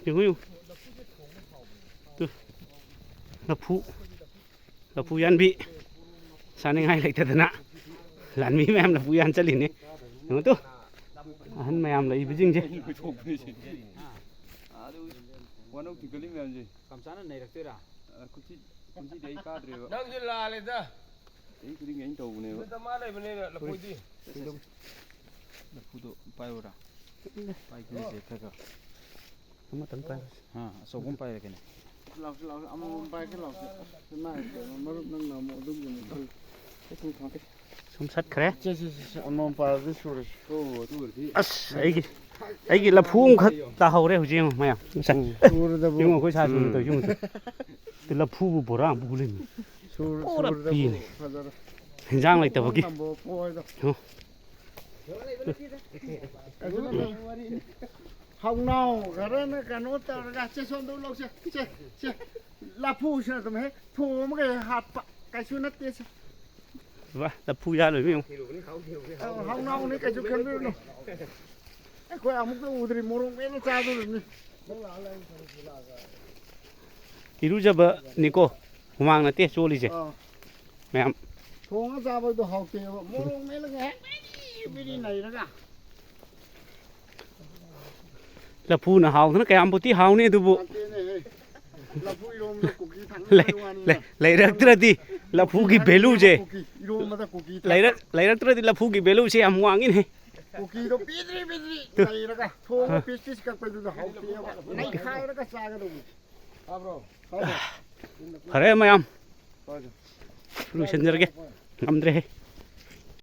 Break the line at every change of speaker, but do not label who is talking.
yung tu lapu yan bi sana ngay lại thật nè làn mi em lapu yan chân lìn nè đúng không tu hắn mày làm lấy cái gì chứ
원옥 걸리면 이제
감사는 내렸더라.
굳이 데이 까드려.
넌줄 알래다.
데이 그린 게 인도 오네요.
근데 말해 보내라 라포디.
Pudo paura. Pai que se pega.
không tấn tay
So cũng pai cái này.
라우 아무 바이 그 라우. 정말 너무 너무 너무
sum sắt khé
아무 바이 그 소리. 또 그렇지.
as ấy cái là phun khát ta hầu đấy hầu gì mày à sạch nhưng mà có sao rồi tôi dùng từ là phu bổ ra bù lên hình dạng lại tập kia
không nào cái đó cái nốt tao ra chơi xong đâu lâu chơi là phu sao tụi mày phu mấy cái hạt cái xuân nát tiền
và là phu ra rồi biết không
không nào này cái chú cần biết đâu quay ông cái udri morong bên nó cha rồi nè
iru jaba niko humang na te choli je mẹ
thong nó ra với đồ học tiền morong mấy là nghe bên này đó cả
là phu na hào nó cái am boti hào ne du bu
là phu irom nó cookie thằng
lấy ra tra đi là phu ki belu je lấy ra tra đi là phu ki belu je am wang ini
cookie đó pidri này đó cả thong pis các bên đồ học tiền này khai đó cả xa cái đồ bro
khare mayam lu senjer ke ngamdre